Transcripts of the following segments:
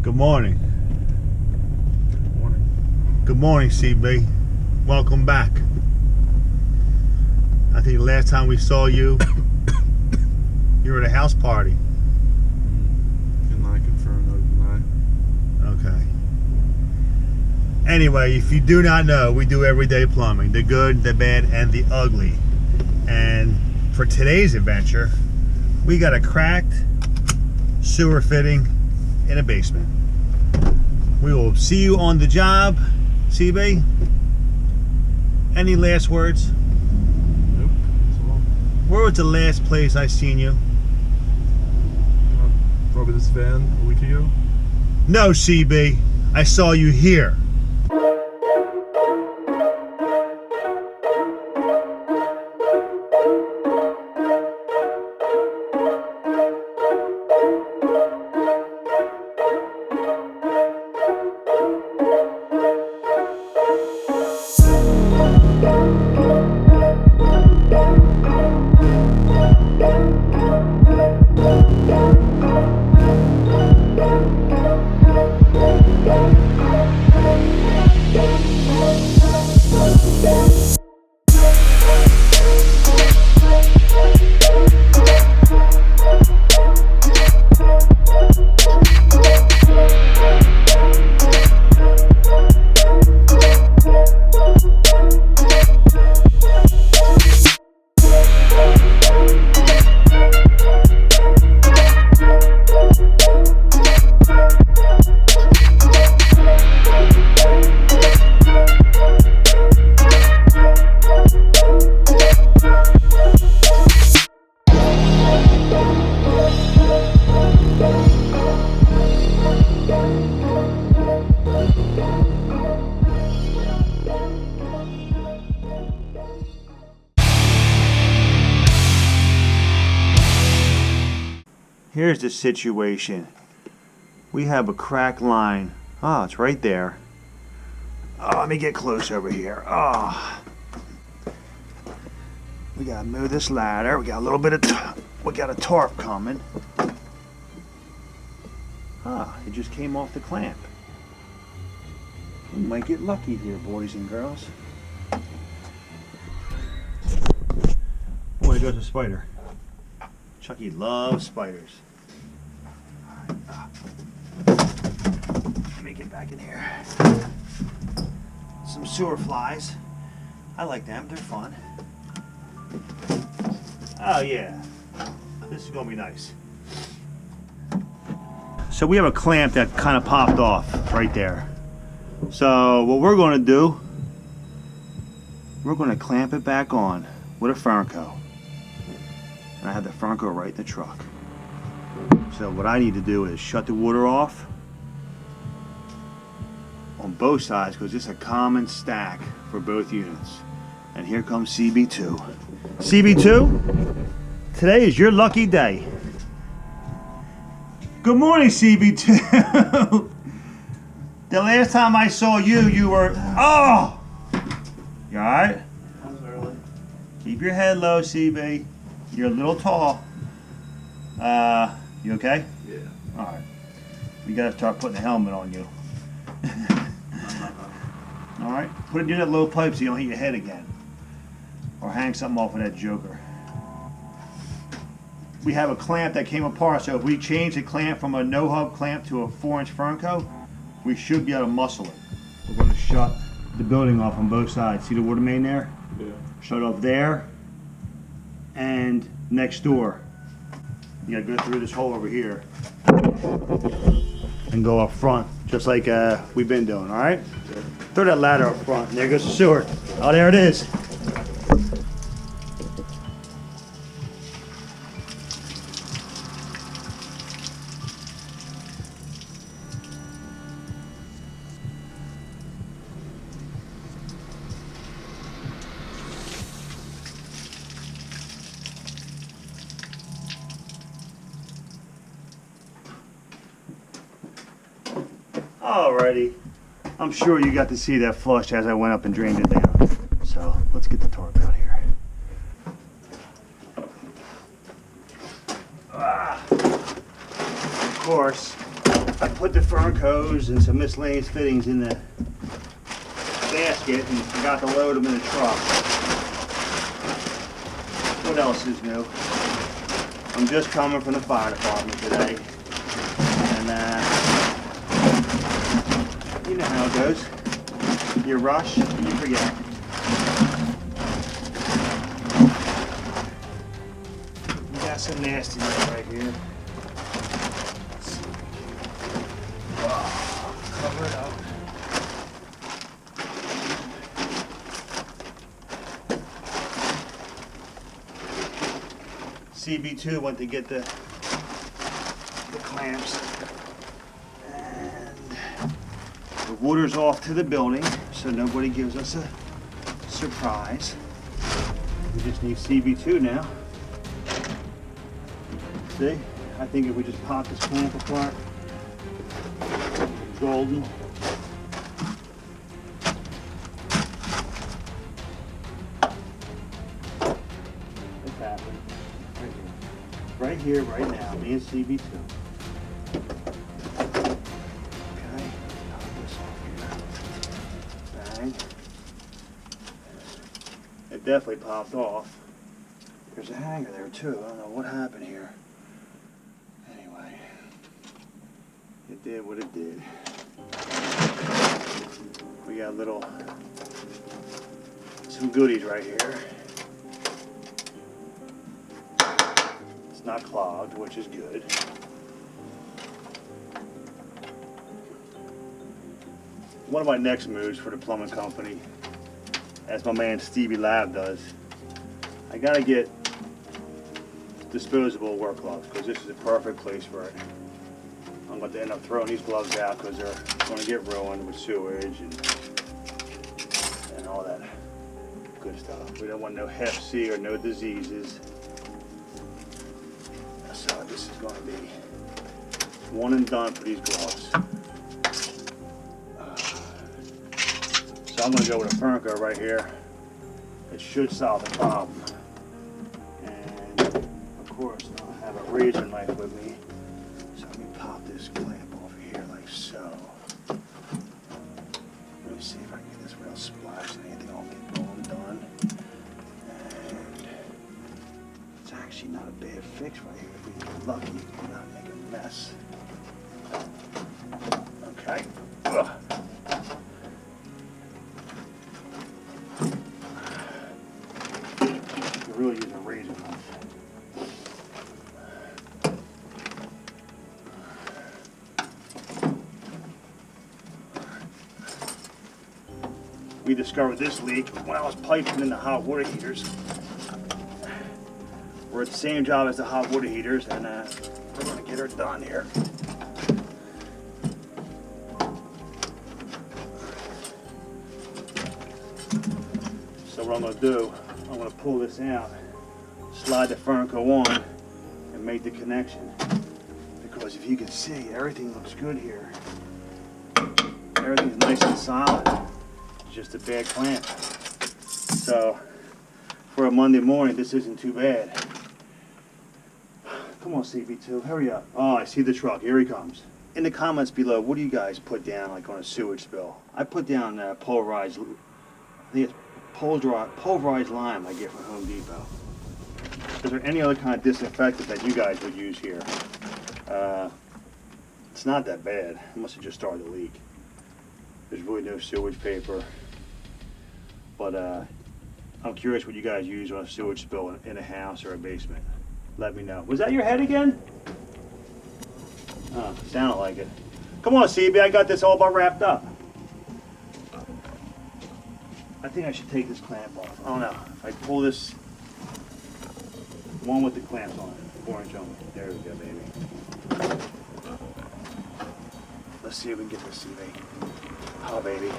Good morning. Good morning. Good morning, CB. Welcome back. I think the last time we saw you, you were at a house party. Can I confirm or deny? Okay. Anyway, if you do not know, we do everyday plumbing. The good, the bad, and the ugly. And for today's adventure, we got a cracked sewer fitting in a basement. We will see you on the job, CB. Any last words? Nope. That's all. Where was the last place I seen you? Probably this van a week ago. No, CB. I saw you here. Here's the situation. We have a cracked line. Oh, it's right there. Oh, let me get close over here. Oh. We gotta move this ladder. We got a little bit of, we got a tarp coming. Ah, it just came off the clamp. We might get lucky here, boys and girls. Oh, there goes a spider. Chucky loves spiders. Let me get back in here. Some sewer flies. I like them, they're fun. Oh yeah, this is gonna be nice. So we have a clamp that kind of popped off right there. So what we're gonna do, we're gonna clamp it back on with a Franco. And I have the Franco right in the truck. So what I need to do is shut the water off on both sides because it's a common stack for both units. And here comes CB2. CB2, today is your lucky day. Good morning, CB2. The last time I saw you, you were, oh! You alright? Keep your head low, CB. You're a little tall. You okay? Yeah. Alright. We gotta start putting a helmet on you. Alright? Put it near that low pipe so you don't hit your head again. Or hang something off of that joker. We have a clamp that came apart, so if we change the clamp from a no-hub clamp to a 4-inch Franco, we should be able to muscle it. We're going to shut the building off on both sides. See the water main there? Yeah. Shut off there and next door. You gotta go through this hole over here and go up front, just like we've been doing, all right? Throw that ladder up front, and there goes the sewer. Oh, there it is. Alrighty, I'm sure you got to see that flush as I went up and drained it down. So let's get the tarp out here. Of course, put the Fernco's and some miscellaneous fittings in the basket and forgot to load them in the truck. What else is new? I'm just coming from the fire department today, and you know how it goes. You rush, you forget. We got some nastiness right here. Cover it up. CB2 went to get the clamps, and the water's off to the building, so nobody gives us a surprise. We just need CB2 now. See, I think if we just pop this clamp apart, golden. It's happening. Right here, right now, me and CB2. Okay, pop this off here. Bang. It definitely popped off. There's a hanger there too. I don't know what happened here. Anyway, it did what it did. We got some goodies right here. It's not clogged, which is good. One of my next moves for the plumbing company, as my man Stevie Lab does, I gotta get disposable work gloves because this is the perfect place for it. I'm going to end up throwing these gloves out because they're going to get ruined with sewage and all that good stuff. We don't want no Hep C or no diseases. So this is going to be one and done for these gloves. So I'm going to go with a Fernco right here. It should solve the problem. And of course I'll have a razor knife with me. So let me pop this clamp over here like so. Let me see if I can get this without splashing anything. I'll get going done. And it's actually not a bad fix right here. If we get lucky, and not make a mess. Okay. Ugh. Really use a razor knife. We discovered this leak when I was piping in the hot water heaters. We're at the same job as the hot water heaters, and we're going to get her done here. So what I'm going to do, I'm going to pull this out, slide the Fernco on, and make the connection. Because if you can see, everything looks good here. Everything's nice and solid. It's just a bad clamp. So, for a Monday morning, this isn't too bad. Come on, CB2, hurry up. Oh, I see the truck. Here he comes. In the comments below, what do you guys put down, like on a sewage spill? I put down pulverized, I think it's pulverized lime I get from Home Depot. Is there any other kind of disinfectant that you guys would use here? It's not that bad. It must have just started to leak. There's really no sewage paper. But I'm curious what you guys use on a sewage spill in a house or a basement. Let me know. Was that your head again? Oh, sounded like it. Come on, CB, I got this all about wrapped up. I think I should take this clamp off. Oh no, if I pull this one with the clamps on it, 4-inch only. There we go, baby. Let's see if we can get this CB. Oh baby.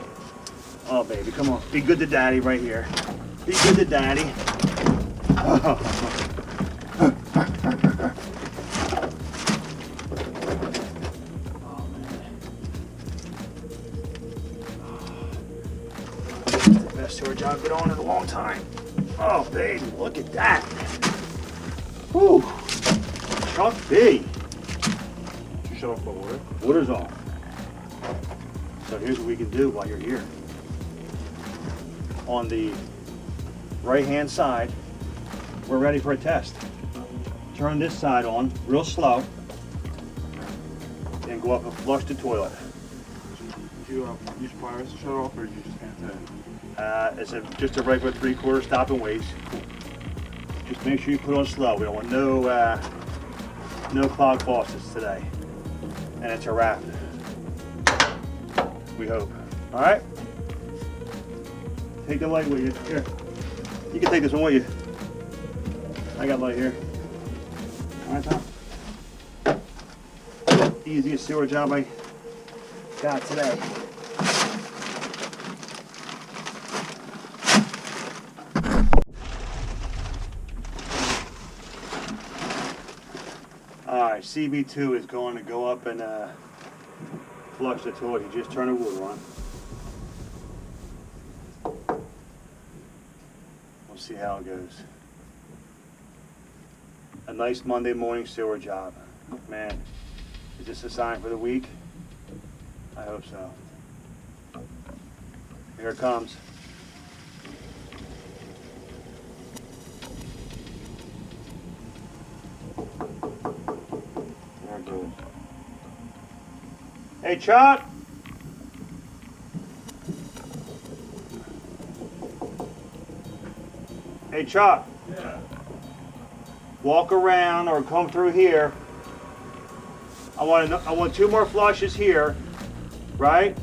Oh baby, come on. Be good to daddy right here. Be good to daddy. Oh. Storage I've been on in a long time. Oh, baby, look at that. Whew. Chuck B. shut off the water. Water's off. So here's what we can do while you're here. On the right-hand side, we're ready for a test. Turn this side on real slow and go up and flush the toilet. Did you use pliers to shut off, or did you just hand it? It's just a regular 3/4 stop and wait. Just make sure you put on slow. We don't want no clogged faucets today. And it's a wrap. We hope. All right? Take the light with you. Here. You can take this one with you. I got light here. All right, Tom. Easiest sewer job I got today. Alright, CB2 is going to go up and flush the toilet. He just turned the water on. We'll see how it goes. A nice Monday morning sewer job. Man, is this a sign for the week? I hope so. Here it comes. There it goes. Hey, Chuck! Hey, Chuck. Yeah. Walk around or come through here. I want 2 more flushes here, right?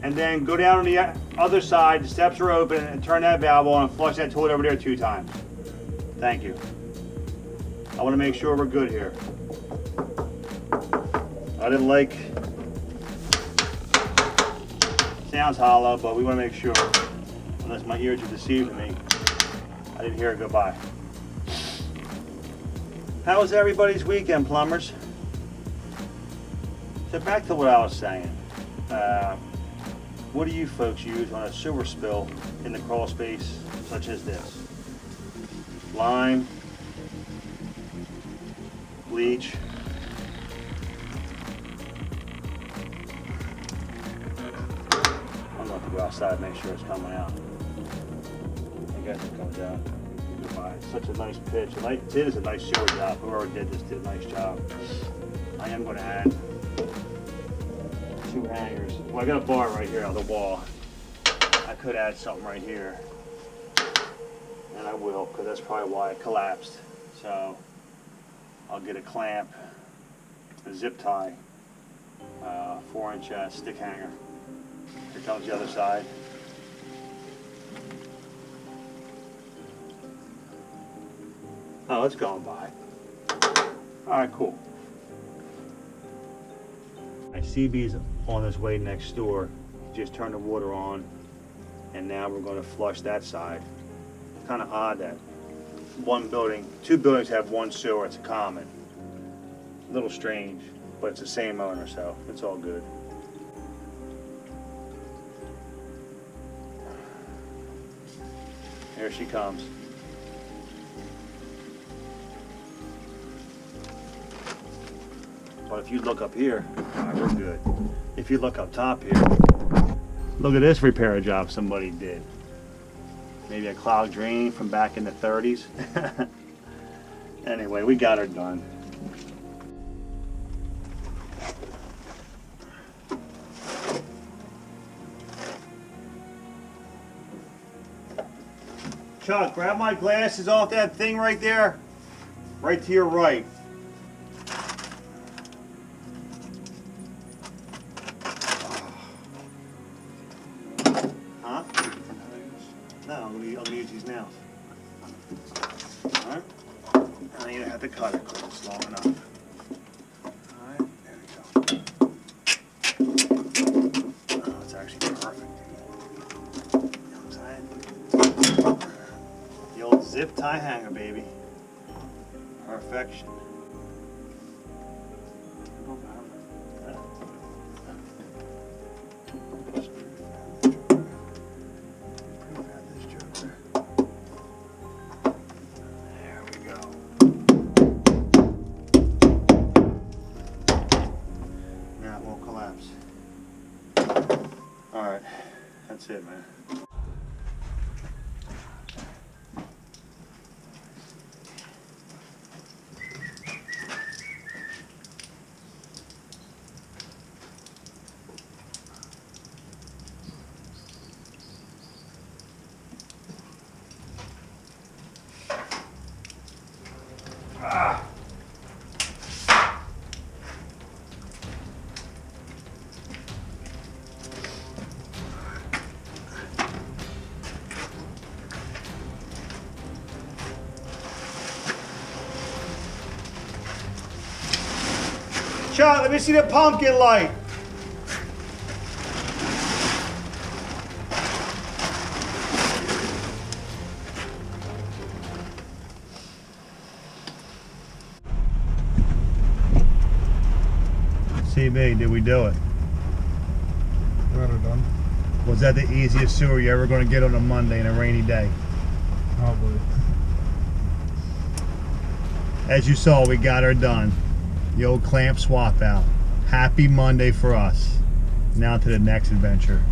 And then go down on the other side, the steps are open, and turn that valve on and flush that toilet over there 2 times. Thank you. I want to make sure we're good here. I didn't like, sounds hollow, but we want to make sure, unless my ears are deceiving me, I didn't hear it go by. How was everybody's weekend, plumbers? So back to what I was saying. What do you folks use on a sewer spill in the crawl space such as this? Lime, bleach. I'm going to go outside and make sure it's coming out. I guess it comes out. Goodbye. It's such a nice pitch. It is a nice sewer job. Whoever did this did a nice job. I am going to add 2 hangers. Well, I got a bar right here on the wall. I could add something right here. And I will, because that's probably why it collapsed. So I'll get a clamp, a zip tie, 4-inch stick hanger. Here comes the other side. Oh, it's going by. All right, cool. My CB's on his way next door. Just turned the water on, and now we're going to flush that side. It's kind of odd that 2 buildings have 1 sewer. It's a common. A little strange, but it's the same owner, so it's all good. Here she comes. But if you look up here, all right, we're good. If you look up top here, look at this repair job somebody did. Maybe a clogged drain from back in the 30s. Anyway, we got her done. Chuck, grab my glasses off that thing right there. Right to your right. Huh? No, I'm gonna use these nails. Alright? Now you have to cut it because it's long enough. Alright, there we go. Oh, it's actually perfect. You know what I'm saying? The old zip tie hanger, baby. Perfection. There we go. That's it, man. Chuck, let me see the pumpkin light. CB, did we do it? Got it done. Was that the easiest sewer you're ever going to get on a Monday in a rainy day? Probably. As you saw, we got her done. The old clamp swap out. Happy Monday for us. Now to the next adventure.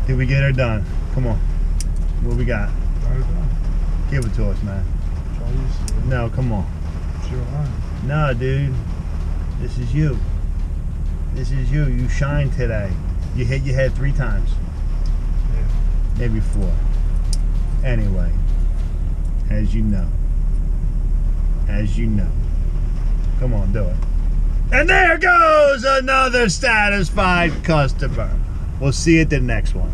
Did we get her done? Come on. What we got? Got it done. Give it to us, man. Charlie's. No, come on. It's your line. No, dude. This is you. This is you. You shine today. You hit your head 3 times. Yeah. Maybe 4. Anyway, as you know. As you know. Come on, do it. And there goes another satisfied customer. We'll see you at the next one.